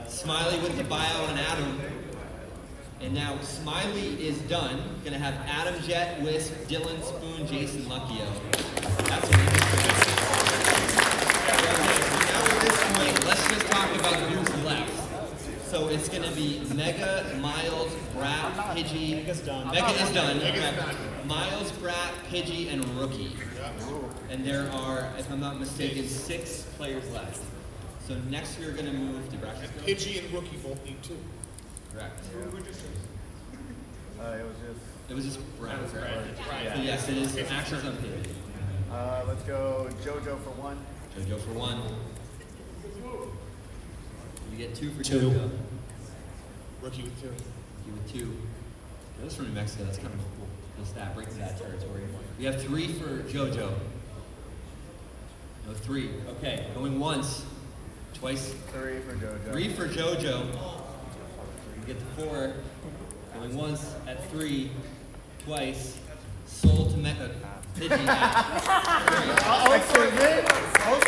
Smiley with the bio on Adam. And now Smiley is done. Gonna have Adam Jet, Wisp, Dylan Spoon, Jason Luckio. That's what it is. Now at this point, let's just talk about who's left. So it's gonna be Mega, Myles, Brat, Pidgey. Mega's done. Mega is done. Mega's Okay. done. Myles, Brat, Pidgey, and Rookie. And there are, if I'm not mistaken, 6 players left. So next we're going to move to Brat. Pidgey and Rookie both need 2. Correct. It was just. It was just Brat. Right. So yes, it is actions on Pidgey. Let's go JoJo for 1. JoJo for 1. You get 2 for 2. JoJo. Rookie with 2. You with 2. Those from New Mexico, that's kind of cool. Just that, breaking that territory. We have 3 for JoJo. No 3. Okay, going once. Twice. 3 for JoJo. 3 for JoJo. You get the 4. Going once at 3. Twice. Sold to Mega. Pidgey at 3. Extra bit. I'll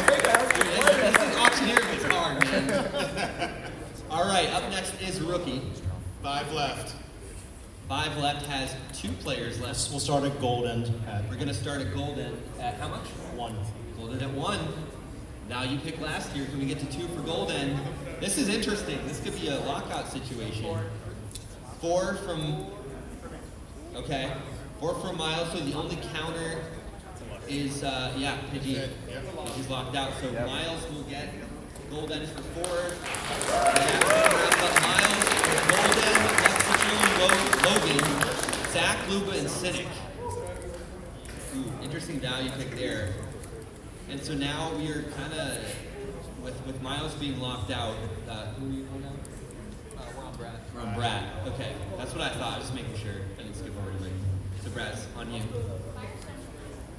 take that. This is Auctioneer gets hard, man. All right, up next is Rookie. 5 left. 5 left, has 2 players left. We'll start at Golden. We're going to start at Golden at how much? 1. Golden at 1. Now you picked last year. Can we get to 2 for Golden? This is interesting. This could be a lockout situation. 4 from... Okay. 4 from Myles. So the only counter is, Pidgey. Pidgey's locked out. So Myles will get Golden for 4. But Myles, Golden, Logan, Zach, Luba, and Cynic. Ooh, interesting value pick there. And so now we are kind of, with Myles being locked out, who are you on now? We're on Brat. We're on Brat. Okay, that's what I thought, just making sure. I didn't skip over to me. So Brat's on you.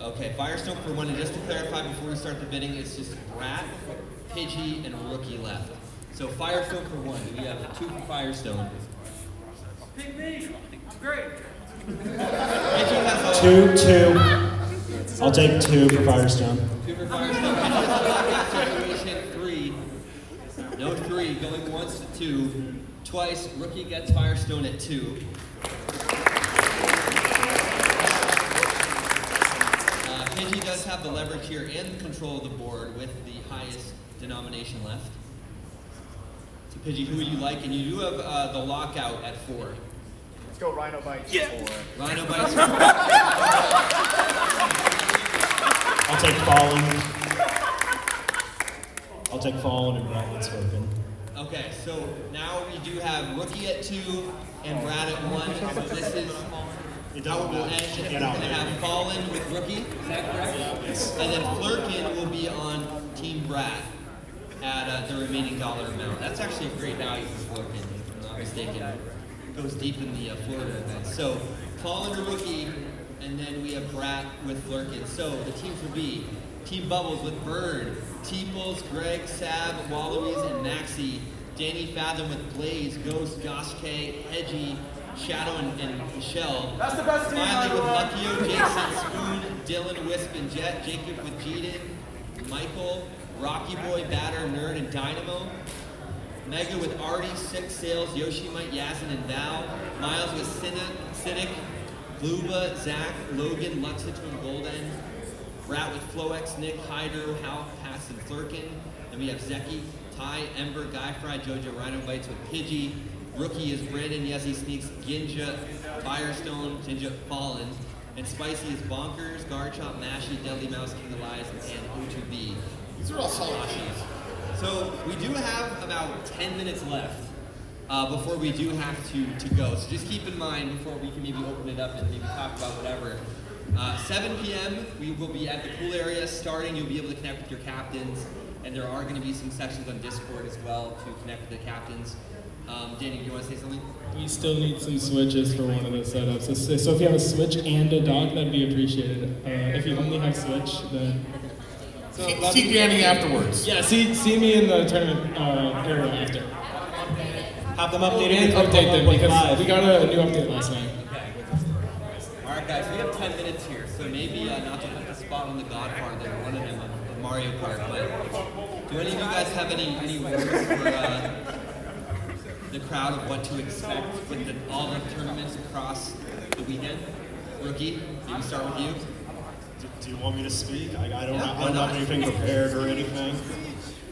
Okay, Firestone for 1, and just to clarify before we start the bidding, it's just Brat, Pidgey, and Rookie left. So Firestone for 1. We have 2 for Firestone. Pick me. I'm great. Pidgey has a 2. I'll take 2 for Firestone. 2 for Firestone. Pidgey has a lockout situation. 3. No 3. Going once to 2. Twice. Rookie gets Firestone at 2. Pidgey does have the leverage here and control of the board with the highest denomination left. So Pidgey, who would you like? And you do have the lockout at 4. Let's go Rhino Bites for 4. Rhino Bites. I'll take Fallen. I'll take Fallen and Brat spoken. Okay, so now we do have Rookie at 2 and Brat at 1. So this is It How doesn't it will matter. end, we're Get going out to there. have Fallen with Rookie, is that correct? And then Flurkin will be on Team Brat at the remaining dollar amount. That's actually a great value for Flurkin, if I'm not mistaken. It goes deep in the Florida event. So Fallen to Rookie, and then we have Brat with Flurkin. So the teams will be Team Bubbles with Bird, T-Pulse, Greg, Sab, Wallabies, and Maxi. Danny Fathom with Blaze, Ghost, Josh K, Hedgie, Shadow, and Michelle. That's the best team, Smiley with everyone. Luckyo, Jason, Spoon, Dylan, Wisp, and Jet. Jacob with Jeeden, Michael, Rocky Boy, Batter, Nerd, and Dynamo. Mega with Artie, Six Sales, Yoshimite, Yazin, and Val. Miles with Cynic, Luba, Zach, Logan, Luxit, and Golden. Brat with Floex, Nick, Hydro, Hal, Pass, and Flurkin. Then we have Zeki, Ty, Ember, Guy Fry, Jojo, Rhino Bites with Pidgey. Rookie is Brandon, Yezi Sneaks, Ginja, Firestone, Ginja, Fallen. And Spicy is Bonkers, Garchomp, Mashy, Deadly Mouse, King Elias, and O2B. These are all solid teams. So we do have about 10 minutes left before we do have to go. So just keep in mind before we can maybe open it up and maybe talk about whatever. 7 p.m. we will be at the pool area starting. You'll be able to connect with your captains, and there are going to be some sessions on Discord as well to connect with the captains. Danny, do you want to say something? We still need some switches for one of the setups. So if you have a switch and a dock, that'd be appreciated. If you only have switch, then... See Danny afterwards. Yeah, see me in the tournament area after. Have them updated. And update them because we got a new update last night. All right, guys, we have 10 minutes here, so maybe not to put the spot on the Godfather, one of them on Mario Kart, but do any of you guys have any words for the crowd of what to expect with all the tournaments across the weekend? Rookie, maybe start with you. Do you want me to speak? I don't Yeah, have anything prepared or anything.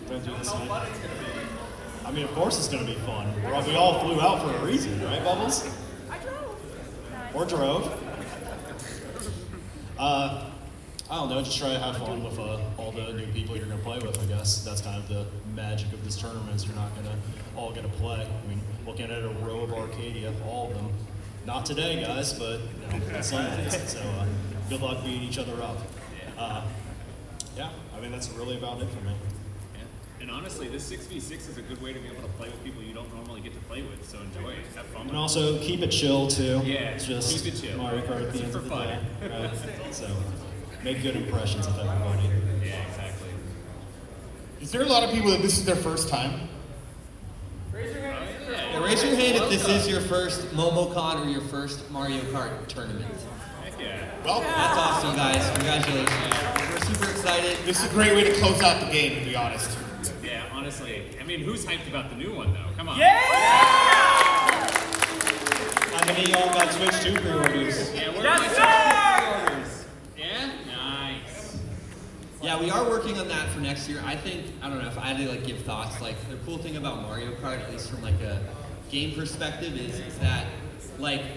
Don't do this one. I mean, of course it's going to be fun. We all flew out for a reason, right, Bubbles? I drove. Or drove. I don't know, just try to have fun with all the new people you're going to play with, I guess. That's kind of the magic of this tournament is you're not going to all get to play. I mean, looking at a row of Arcadia, all of them. Not today, guys, but on Sundays. So good luck beating each other up. Yeah, I mean, that's really about it for me. And honestly, this 6v6 is a good way to be able to play with people you don't normally get to play with, so enjoy it, have fun with And also, keep it chill, too. Yeah, It's just keep it chill. Mario Kart at the end For of the fun. day. Right? So, make good impressions of everybody. Yeah, exactly. Is there a lot of people that this is their first time? Yeah, raise your hand if this is your first Momocon or your first Mario Kart tournament. Heck yeah. Well, That's awesome, guys. Congratulations. We're super excited. this is a great way to close out the game, to be honest. Yeah, honestly. I mean, who's hyped about the new one, though? Come on. How many of y'all got Switch 2 pre-orders? Yeah, where are my pre-orders? Yeah? Nice. Yeah, we are working on that for next year. I don't know if I had to give thoughts, the cool thing about Mario Kart, at least from a game perspective, is that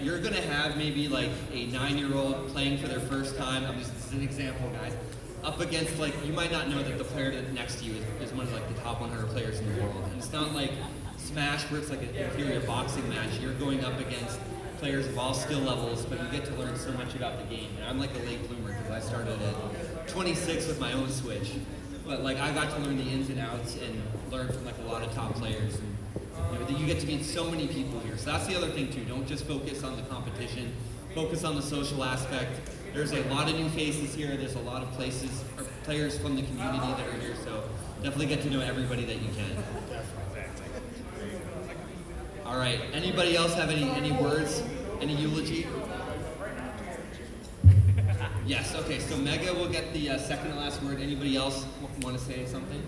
you're gonna have maybe a 9-year-old playing for their first time. This is an example, guys. Up against you might not know that the player next to you is one of the top 100 players in the world. And it's not like Smash where it's an inferior boxing match. You're going up against players of all skill levels, but you get to learn so much about the game. And I'm a late bloomer because I started at 26 with my own Switch. But I got to learn the ins and outs and learn from a lot of top players. And you get to meet so many people here. So that's the other thing too. Don't just focus on the competition. Focus on the social aspect. There's a lot of new faces here. There's a lot of players from the community that are here. So definitely get to know everybody that you can. All right. Anybody else have any words? Any eulogy? Yes. Okay. So Mega will get the second to last word. Anybody else want to say something?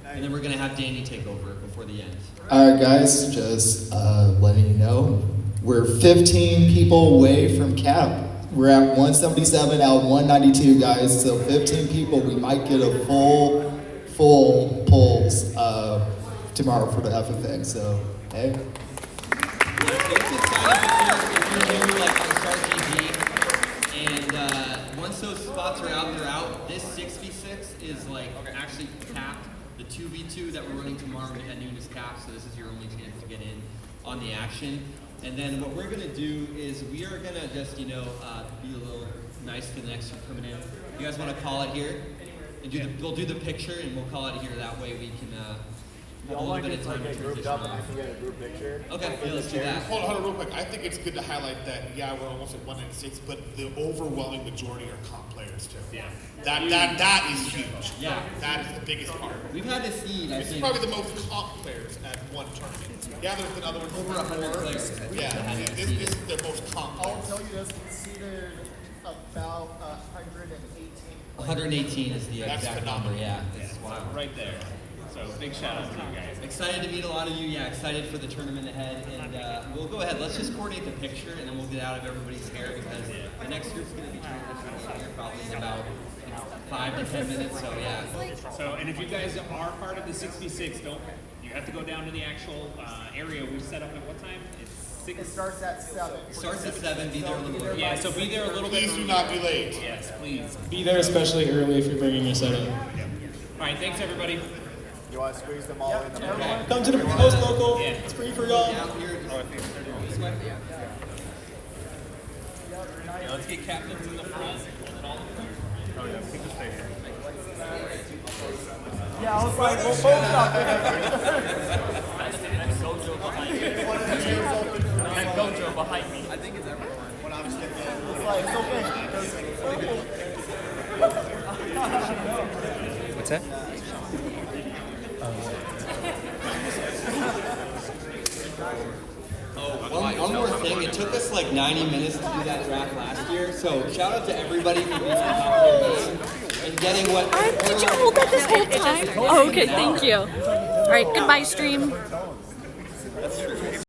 And then we're gonna have Danny take over before the end. Alright guys, just letting you know, we're 15 people away from cap. We're at 177 out of 192 guys, so 15 people, we might get a full polls tomorrow for the FFX, so hey. It's exciting if you're new on StarGG, and once those spots are out, they're out. This 6v6 is actually capped. The 2v2 that we're running tomorrow at noon is capped, so this is your only chance to get in on the action. And then what we're gonna do is we are gonna just, be a little nice to the next one coming in. You guys wanna call it here? And we'll do the picture and we'll call it here. That way we can have a little bit of time to transition off. Okay, yeah, let's do that. Hold on real quick. I think it's good to highlight that, we're almost at 196, but the overwhelming majority are comp players too. Yeah. That is huge. Yeah. That is the biggest part. We've had to see, I This is think, probably the most comp players at one tournament. Yeah, there's been other ones. over 100 players. Yeah, this is the most comp I'll players. tell you this, we seated about 118. 118 is the That's exact phenomenal. number, yeah. It's wild. Right there. So big shout out to you guys. Excited to meet a lot of you, excited for the tournament ahead, and we'll go ahead. Let's just coordinate the picture, and then we'll get out of everybody's hair because the next group's going to be transitioning here probably in about 5 to 10 minutes. So So, and if you guys are part of the 6v6, you have to go down to the actual area we set up at what time? It's 6. It starts at 7. it starts at 7. Be there a little early. Yeah, so be there a little bit. Please do not be late. Yes, please. Be there especially early if you're bringing your setup. All right, thanks everybody. You want to squeeze them all in? Okay. Come to the post local. Yeah. It's free for y'all. Out here, this way. Yeah, let's get captains in the front. Yeah, I was like, we'll both stop And Gojo behind me. I think it's everyone. When I was getting it's like, it's okay. What's that? One more thing. It took us like 90 minutes to do that draft last year, so shout out to everybody for being on top of their game and getting what. Did you hold that this whole time? Oh, okay, thank you. All right, goodbye, stream. That's true.